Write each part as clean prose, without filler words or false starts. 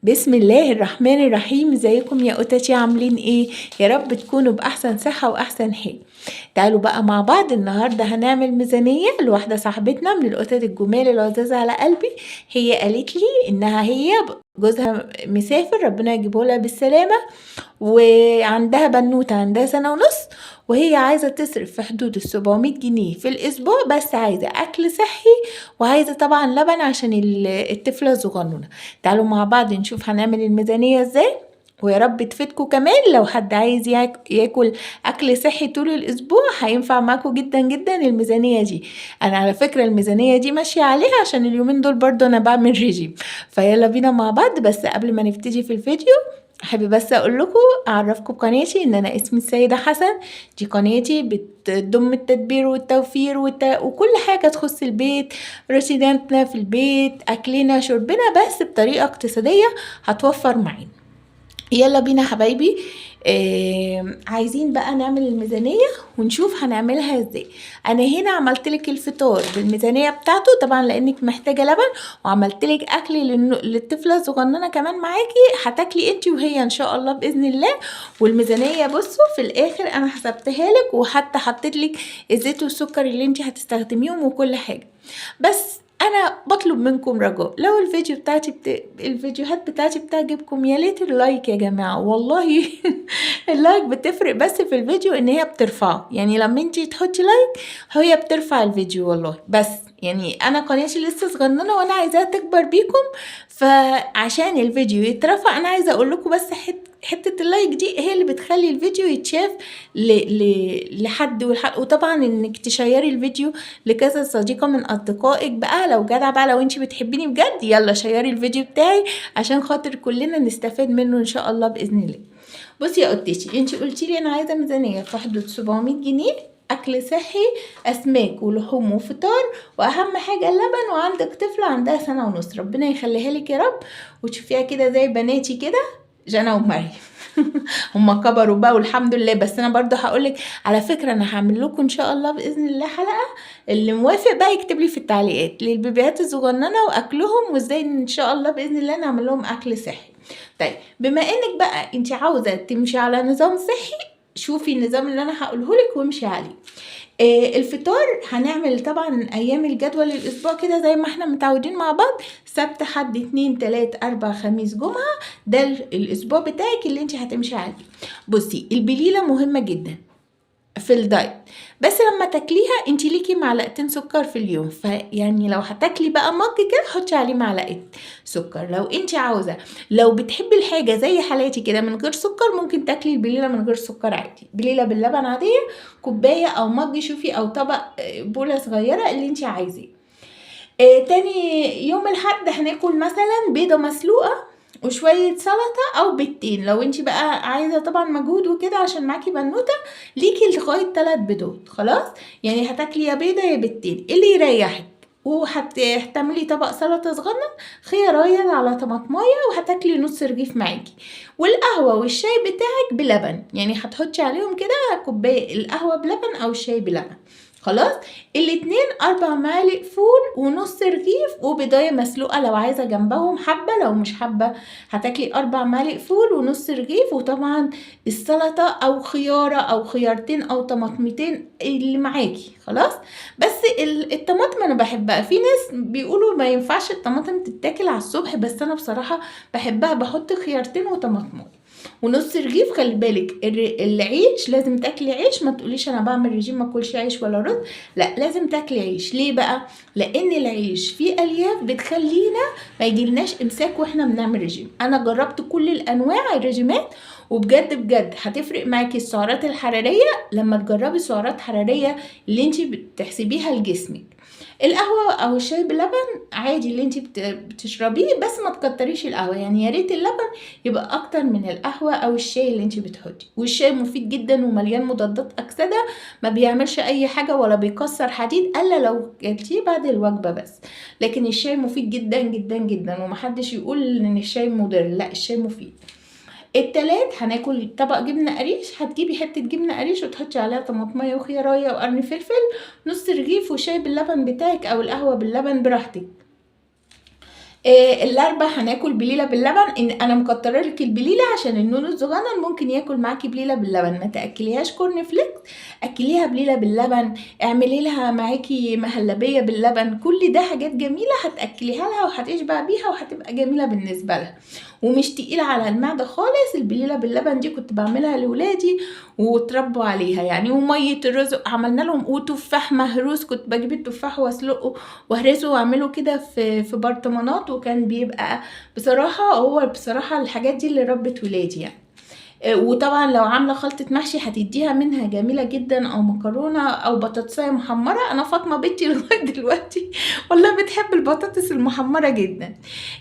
بسم الله الرحمن الرحيم. ازيكم يا قطتي؟ عاملين ايه؟ يا رب تكونوا باحسن صحة واحسن حال. تعالوا بقى مع بعض النهاردة هنعمل ميزانية لواحدة صاحبتنا من القطط الجمال العزاز على قلبي. هي قالت لي انها جوزها مسافر، ربنا يجيبه لها بالسلامة، وعندها بنوتة عندها 1.5 سنة، وهي عايزة تصرف في حدود 700 جنيه في الأسبوع، بس عايزة أكل صحي وعايزة طبعا لبن عشان الطفلة الصغنونة. تعالوا مع بعض نشوف هنعمل الميزانية ازاي، ويا رب تفيدكم كمان. لو حد عايز ياكل أكل صحي طول الأسبوع هينفع معاكم جدا جدا الميزانية دي. أنا على فكرة الميزانية دي ماشية عليها عشان اليومين دول برضو أنا بعمل ريجيم. فيلا بينا مع بعض. بس قبل ما نبتدي في الفيديو احب بس اقول لكم اعرفكم بقناتي ان انا اسمي السيدة حسن. دي قناتي بتضم التدبير والتوفير وكل حاجة تخص البيت، روتيناتنا في البيت، اكلنا شربنا، بس بطريقة اقتصادية هتوفر معانا. يلا بينا حبايبي. عايزين بقى نعمل الميزانية ونشوف هنعملها ازاي. انا هنا عملتلك الفطار بالميزانية بتاعته طبعا لانك محتاجة لبن، وعملتلك اكل للطفلة الصغننة كمان معاكي، هتاكلي انتي وهي ان شاء الله باذن الله. والميزانية بصوا في الاخر انا حسبتها لك، وحتى حطيتلك الزيت والسكر اللي انتي هتستخدميهم وكل حاجة. بس انا بطلب منكم رجاء، لو الفيديوهات بتاعتي بتعجبكم يا ليت اللايك يا جماعه والله. اللايك بتفرق بس في الفيديو، ان هي بترفعه، يعني لما انتي تحطي لايك هي بترفع الفيديو والله. بس يعني انا قناتي لسه صغننه وانا عايزاها تكبر بيكم، فعشان الفيديو يترفع انا عايزه اقول لكم بس حته اللايك دي هي اللي بتخلي الفيديو يتشاف لحد وطبعا انك تشيري الفيديو لكذا صديقة من أصدقائك بقى، لو جدع بقى، لو انتي بتحبيني بجد يلا شيري الفيديو بتاعي عشان خاطر كلنا نستفاد منه إن شاء الله بإذن الله. بصي يا قطتي، انتي قلتيلي أنا عايزة ميزانية في حدود 700 جنيه أكل صحي، أسماك ولحوم وفطار، وأهم حاجة اللبن، وعندك طفلة عندها 1.5 سنة، ربنا يخليها لك يا رب وتشوفيها كده زي بناتي كده، جنى ومريم. هما كبروا بقى والحمد لله. بس انا برضو هقولك على فكرة، انا هعمل لكم ان شاء الله باذن الله حلقة، اللي موافق بقى يكتب لي في التعليقات للبيبيات الصغننه واكلهم، وازاي ان شاء الله باذن الله نعمل لهم اكل صحي. طيب بما انك بقى انت عاوزه تمشي على نظام صحي، شوفي النظام اللي انا هقوله لك وامشي عليه. الفطار هنعمل طبعا ايام الجدول الاسبوع كده زي ما احنا متعودين مع بعض، سبت حد 2 3 4 خميس جمعة، ده الاسبوع بتاعك اللي انت هتمشي عليه. بصي البليلة مهمة جدا في الدايت، بس لما تاكليها انت ليكي 2 معلقة سكر في اليوم، فيعني لو هتاكلي بقى مج كده حطي عليه 1 معلقة سكر. لو انت عاوزة، لو بتحبي الحاجة زي حالاتي كده من غير سكر، ممكن تاكلي البليلة من غير سكر عادي، بليلة باللبن عادية، كوباية او مج، شوفي، او طبق، بولة صغيرة اللي انت عايزاه. تاني يوم الحد هناكل مثلا بيضة مسلوقة وشوية سلطة او بيضتين، لو انت بقى عايزة طبعا مجهود وكده عشان معاكي بنوتة، ليكي لغاية 3 بيضات خلاص. يعني هتاكلي يا بيضة يا بيضتين اللي يريحك، وهتعملي طبق سلطة صغنن، خيارية على طماطمايه، وهتاكلي نص رغيف معاكي. والقهوة والشاي بتاعك بلبن، يعني هتحطي عليهم كده كوباية القهوة بلبن او الشاي بلبن خلاص. الاتنين 4 معالق فول ونص رغيف وبيضاية مسلوقة لو عايزة جنبهم حبة، لو مش حبة هتاكلي 4 معالق فول ونص رغيف، وطبعا السلطة او خيارة او خيارتين او طماطمتين اللي معاكي خلاص. بس الطماطم انا بحبها، في ناس بيقولوا ما ينفعش الطماطم تتاكل على الصبح، بس انا بصراحة بحبها، بحط خيارتين وطماطم ونص رغيف. خلي بالك العيش لازم تاكلي عيش، ما تقوليش انا بعمل رجيم ما اكلش عيش ولا رز، لا لازم تاكلي عيش. ليه بقى؟ لان العيش فيه الياف بتخلينا ما يجيلناش امساك واحنا بنعمل رجيم. انا جربت كل الانواع الرجيمات، وبجد بجد هتفرق معاكي السعرات الحراريه لما تجربي سعرات حراريه اللي انت بتحسبيها لجسمك. القهوه او الشاي بلبن عادي اللي انت بتشربيه، بس ما تكتريش القهوه، يعني يا ريت اللبن يبقى اكتر من القهوه او الشاي اللي انت بتحطي. والشاي مفيد جدا ومليان مضادات اكسده، ما بيعملش اي حاجه ولا بيكسر حديد الا لو كلتيه بعد الوجبه بس. لكن الشاي مفيد جدا جدا جدا، ومحدش يقول ان الشاي مضر، لا الشاي مفيد. التلات هناكل طبق جبنه قريش، هتجيبي حته جبنه قريش وتحطي عليها طماطميه وخياريه وقرن فلفل، نص رغيف، وشاي باللبن بتاعك او القهوه باللبن براحتك. الاربع هناكل بليله باللبن. ان انا مكتره لك البليله عشان النونو الصغنن ممكن ياكل معاكي بليله باللبن. ما تاكليهاش كورن فليكس، اكليها بليله باللبن. اعملي لها معاكي مهلبيه باللبن. كل ده حاجات جميله هتاكليها لها وهتشبع بيها وهتبقى جميله بالنسبه لها ومش تقيله على المعده خالص. البليله باللبن دي كنت بعملها لاولادي وتربوا عليها يعني. وميه الرز عملنا لهم، وتفاح مهروس كنت بجيب التفاح واسلقه واهرسه واعمله كده في برطمانات، وكان بيبقى بصراحه الحاجات دي اللي ربت ولادي يعني. وطبعا لو عامله خلطه محشي هتديها منها جميله جدا، او مكرونه او بطاطسايه محمره. انا فاطمه بنتي لغايه دلوقتي والله بتحب البطاطس المحمره جدا.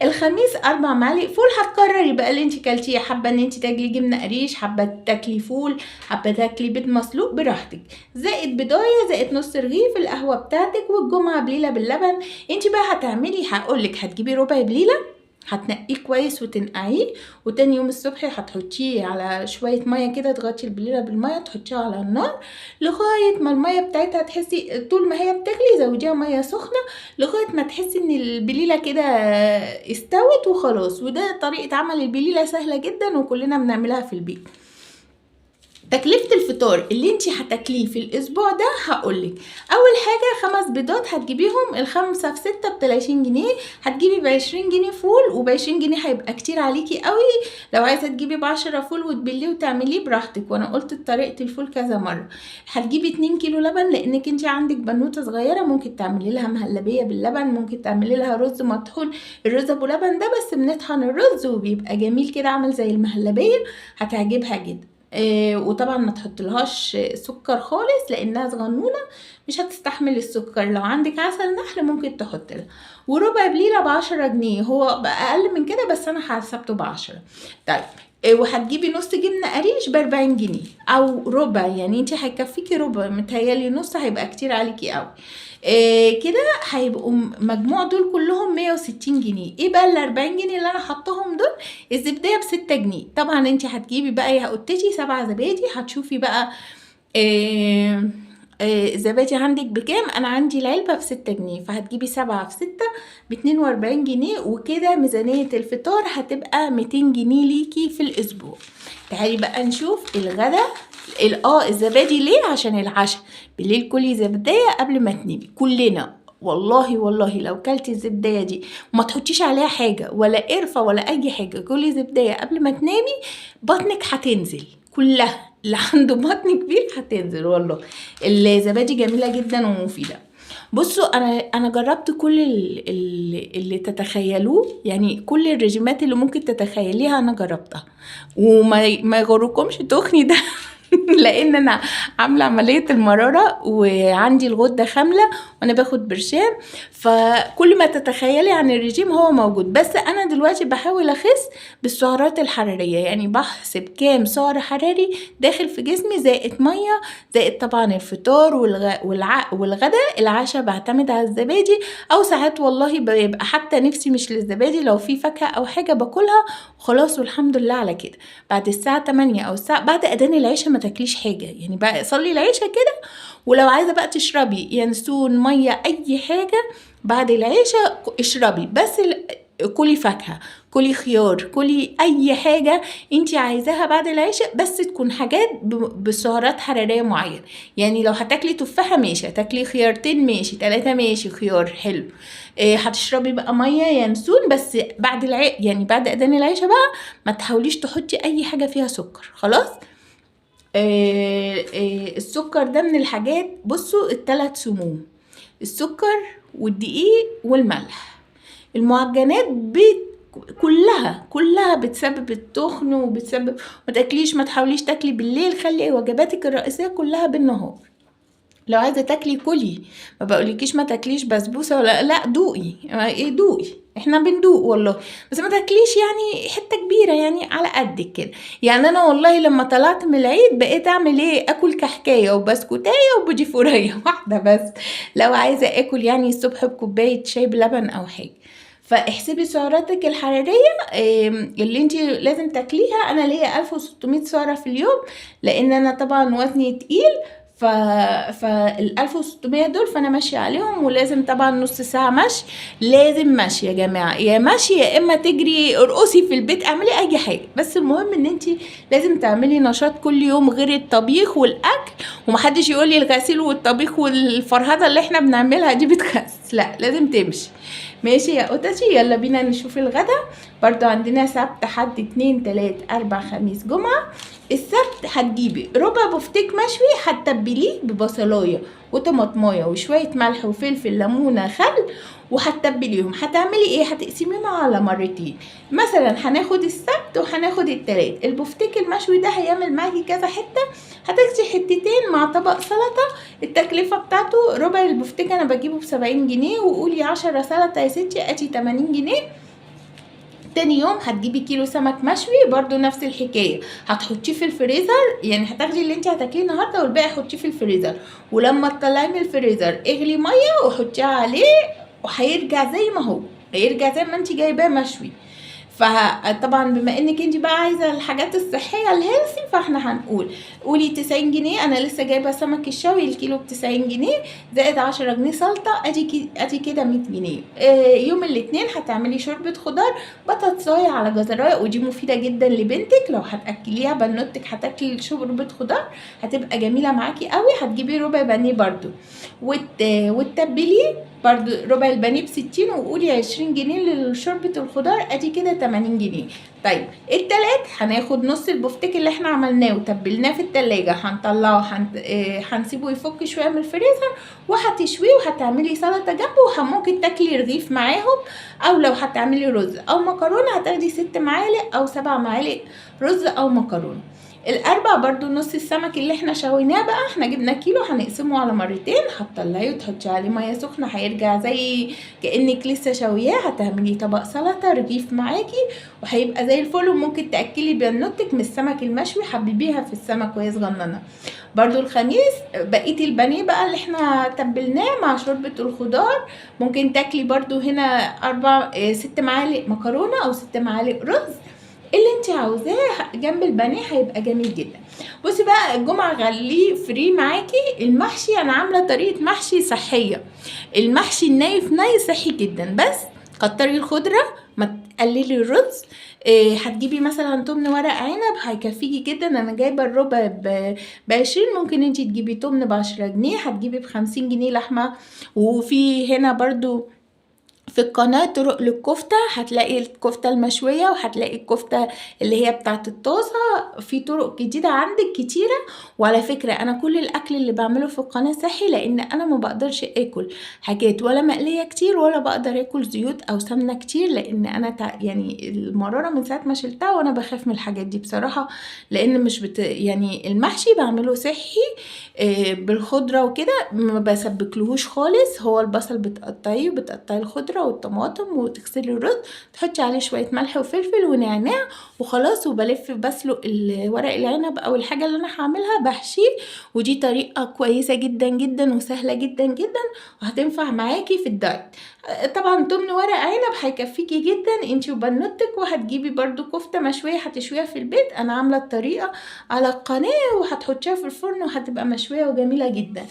الخميس 4 معالق فول. هتكرري بقى اللي انت كلتيه، حابه ان انت تاكلي جبنه قريش، حابه تاكلي فول، حابه تاكلي بيض مسلوق براحتك، زائد بضايه، زائد نص رغيف. القهوه بتاعتك. والجمعه بليله باللبن. انت بقى هتعملي، هقولك هتجيبي ربع بليله، هتنقيه كويس وتنقعيه، وتاني يوم الصبح هتحطيه على شويه ميه كده، تغطي البليله بالميه، تحطيها على النار لغايه ما الميه بتاعتها تحسي طول ما هي بتغلي زوديها ميه سخنه لغايه ما تحسي ان البليله كده استوت وخلاص. وده طريقه عمل البليله سهله جدا وكلنا بنعملها في البيت. تكلفة الفطار اللي انتي هتاكليه في الاسبوع ده هقولك. اول حاجة 5 بيضات هتجيبيهم، الخمسة في 6 ب30 جنيه. هتجيبي ب20 جنيه فول، وب20 جنيه هيبقى كتير عليكي قوي. لو عايزة تجيبي ب10 فول وتبليه وتعمليه براحتك، وانا قلت طريقة الفول كذا مرة. هتجيبي 2 كيلو لبن، لانك انتي عندك بنوتة صغيرة ممكن تعملي لها مهلبية باللبن، ممكن تعملي لها رز مطحون. الرز ابو لبن ده بس بنطحن الرز وبيبقى جميل كده عامل زي المهلبية، هتعجبها جدا. وطبعا ما تحطلهاش سكر خالص لانها صغنونه مش هتستحمل السكر. لو عندك عسل نحل ممكن تحط لها. وربع بليله ب10 جنيه، هو بقى اقل من كده بس انا حسبته ب10. طيب وهتجيبي نص جبنه قريش ب40 جنيه او ربع، يعني انت هيكفيكي ربع، متهيالي نص هيبقى كتير عليكي قوي. كده هيبقوا مجموع دول كلهم 160 جنيه. ايه بقى ال40 جنيه اللي انا حطهم دول؟ الزبديه ب6 جنيه. طبعا انت هتجيبي بقى يا قطتي 7 زبادي. هتشوفي بقى الزبادي عندك بكام. انا عندي العلبه ب6 جنيه، فهتجيبي 7 في 6 ب42 جنيه. وكده ميزانيه الفطار هتبقى 200 جنيه ليكي في الاسبوع. تعالي بقى نشوف الغدا. الزبادي ليه؟ عشان العشاء بالليل كلي زبدية قبل ما تنامي. كلنا والله لو كلتي الزبدية دي وما تحطيش عليها حاجة ولا قرفة ولا اي حاجة، كلي زبدية قبل ما تنامي، بطنك هتنزل كلها. اللي عنده بطن كبير هتنزل والله. الزبادي جميلة جدا ومفيدة. بصوا انا جربت كل اللي تتخيلوه، يعني كل الرجيمات اللي ممكن تتخيليها انا جربتها. وما يغركمش تخني ده لان انا عامله عمليه المراره وعندي الغده خامله وانا باخد برشام، فكل ما تتخيلي عن الرجيم هو موجود. بس انا دلوقتي بحاول اخس بالسعرات الحراريه، يعني بحسب كام سعر حراري داخل في جسمي، زائد ميه، زائد طبعا الفطار والغداء. العشاء بعتمد على الزبادي، او ساعات والله بيبقى حتى نفسي مش للزبادي، لو في فاكهه او حاجه باكلها وخلاص والحمد لله على كده. بعد الساعه 8 او الساعه بعد اذان العشاء ما تاكليش حاجه، يعني بقى صلي العشاء كده. ولو عايزه بقى تشربي ينسون ميه اي حاجه بعد العشاء اشربي، بس كلي فاكهه، كلي خيار، كلي اي حاجه انتي عايزاها بعد العشاء، بس تكون حاجات بسعرات حراريه معينه. يعني لو هتاكلي تفاحه ماشي، هتاكلي خيارتين ماشي، 3 ماشي، خيار حلو. هتشربي بقى ميه ينسون، بس بعد يعني بعد اذان العشاء بقى ما تحاوليش تحطي اي حاجه فيها سكر خلاص. السكر ده من الحاجات، بصوا ال3 سموم: السكر والدقيق والملح. المعجنات كلها بتسبب التخن وبتسبب. ما تحاوليش تاكلي بالليل، خلي وجباتك الرئيسيه كلها بالنهار. لو عايزه تاكلي كلي، ما بقولكيش ما تاكليش بسبوسه ولا لا، دوقي. دوقي، احنا بندوق والله، بس ما تاكليش يعني حته كبيره، يعني على قدك كده. يعني انا والله لما طلعت من العيد بقيت اعمل ايه؟ اكل كحكايه وبسكوتايه وبجيفوريه واحده بس، لو عايزه اكل يعني الصبح بكوبايه شاي بلبن او حاجه. فاحسبي سعراتك الحراريه اللي انت لازم تاكليها. انا ليا 1600 سعره في اليوم، لان انا طبعا وزني تقيل، فال 1600 دول فانا ماشيه عليهم، ولازم طبعا نص ساعه مشي، لازم مشي يا جماعه، يا مشي يا اما تجري ارقصي في البيت، اعملي اي حاجه، بس المهم ان انت لازم تعملي نشاط كل يوم غير الطبيخ والاكل. ومحدش يقول لي الغسيل والطبيخ والفرهده اللي احنا بنعملها دي بتخس، لا لازم تمشي. ماشي يا قطتي، يلا بينا نشوف الغدا. برضو عندنا سبت حد 2 3 4 5 جمعة. السبت هتجيبي ربع بفتيك مشوي، هتتبليه ببصلايه وطماطمايه وشويه ملح وفلفل ليمونه خل، وهتتبليهم. هتعملي ايه؟ هتقسميهم على مرتين، مثلا هناخد السبت وهناخد التلات. البفتيك المشوي ده هيعمل معاكي كذا حته، هتاخدي حتتين مع طبق سلطه. التكلفه بتاعته ربع البفتيك انا بجيبه ب70 جنيه، وقولي 10 سلطه يا ستي ادي 80 جنيه. تاني يوم هتجيبي كيلو سمك مشوي، برضو نفس الحكايه، هتحطيه في الفريزر، يعني هتاخدي اللي انت هتاكليه النهارده والباقي حطيه في الفريزر، ولما تطلعيه من الفريزر اغلي ميه وحطيه عليه، وهيرجع زي ما هو، هيرجع زي ما انت جايباه مشوي. فطبعا بما انك انت بقى عايزه الحاجات الصحيه الهيلثي، فاحنا هنقول قولي 90 جنيه. انا لسه جايبه سمك الشوي الكيلو ب90 جنيه، زائد 10 جنيه سلطه، ادي كده 100 جنيه. يوم الاثنين هتعملي شوربه خضار، بطاطسايه على جزرايه، ودي مفيده جدا لبنتك لو هتاكليها بنوتك، هتاكلي شوربه خضار هتبقى جميله معاكي قوي. هتجيبي ربع بانيه برضو وتتبليه برضو، ربع البانيه ب60، وقولي 20 جنيه لشوربة الخضار، ادي كده 80 جنيه. طيب التلات هناخد نص البفتيك اللي احنا عملناه وتبلناه في التلاجة، هنطلعه هنسيبه يفك شوية من الفريزر، وهتشويه وهتعملي سلطة جنبه، وممكن تاكلي رغيف معاهم، او لو هتعملي رز او مكرونة هتاخدي 6 معالق او 7 معالق رز او مكرونة. الاربع برضو نص السمك اللي احنا شويناه بقى، احنا جبنا كيلو هنقسمه على مرتين، هتطلعيه وتحطي عليه ميه سخنه، هيرجع زي كانك لسه شوياه. هتعملي طبق سلطه رغيف معاكي وهيبقى زي الفل، وممكن تاكلي بنوتك من السمك المشوي، حببيها في السمك وهي صغننه. برضو الخميس بقيه البانيه بقى اللي احنا تبلناه مع شوربه الخضار، ممكن تاكلي برضو هنا 6 معالق مكرونه او 6 معالق رز، اللي انت عاوزاه جنب البانيه هيبقى جميل جدا. بصي بقى الجمعه غليه فري معاكي المحشي، انا عامله طريقه محشي صحيه. المحشي النايف ناي صحي جدا، بس كتري الخضره، ما تقللي الرز. هتجيبي مثلا تمن ورق عنب هيكفيكي جدا، انا جايبه الربع ب20، ممكن انتي تجيبي تمن ب10 جنيه، هتجيبي ب50 جنيه لحمه. وفي هنا برضو في القناة طرق للكفتة، هتلاقي الكفتة المشوية وهتلاقي الكفتة اللي هي بتاعت الطاسة، في طرق جديدة عندك كتيرة. وعلى فكرة انا كل الاكل اللي بعمله في القناة صحي، لان انا ما بقدرش اكل حاجات ولا مقلية كتير، ولا بقدر اكل زيوت او سمنة كتير، لان انا يعني المرارة من ساعة ما شلتها وانا بخاف من الحاجات دي بصراحة، لان مش يعني المحشي بعمله صحي بالخضرة وكده، ما بسبكلهوش خالص. هو البصل بتقطعيه وبتقطعي الخضرة والطماطم وتغسلي الرز، تحطي عليه شوية ملح وفلفل ونعناع وخلاص، وبلف بسلق ورق العنب او الحاجة اللي انا هعملها بحشيه. ودي طريقة كويسة جدا جدا وسهلة جدا جدا، وهتنفع معاكي في الدايت. طبعا تمن ورق عنب هيكفيكي جدا انتي وبنوتك. وهتجيبي برضو كفتة مشوية هتشويها في البيت، انا عاملة الطريقة على القناة، وهتحطيها في الفرن وهتبقى مشوية وجميلة جدا.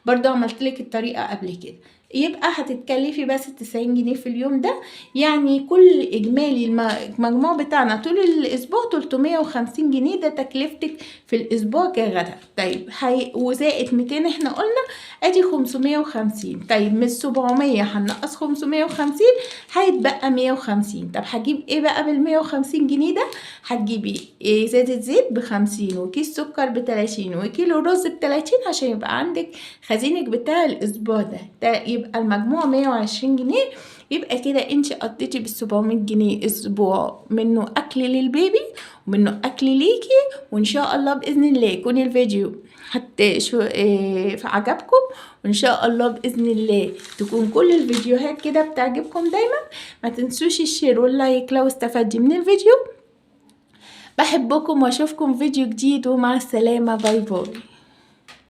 برضو عملتلك الطريقة قبل كده. يبقى هتتكلفي بس 90 جنيه في اليوم ده، يعني كل اجمالي المجموع بتاعنا طول الاسبوع 350 جنيه، ده تكلفتك في الاسبوع كغدا. طيب وزائد 200 احنا قلنا ادي 550. طيب من 700 هنقص 550 هيتبقى 150. طب هجيب ايه بقى بال150 جنيه ده؟ هتجيبي ازازة زيت ب50، وكيس سكر ب30، وكيلو رز ب30، عشان يبقى عندك خزينك بتاع الاسبوع ده يبقى المجموع 120 جنيه. يبقى كده انت قضيتي بال700 جنيه اسبوع، منه اكل للبيبي ومنه اكل ليكي. وان شاء الله باذن الله يكون الفيديو عجبكم، وان شاء الله باذن الله تكون كل الفيديوهات كده بتعجبكم دايما. ما تنسوش الشير واللايك لو استفدتي من الفيديو. بحبكم واشوفكم فيديو جديد، ومع السلامة، باي باي.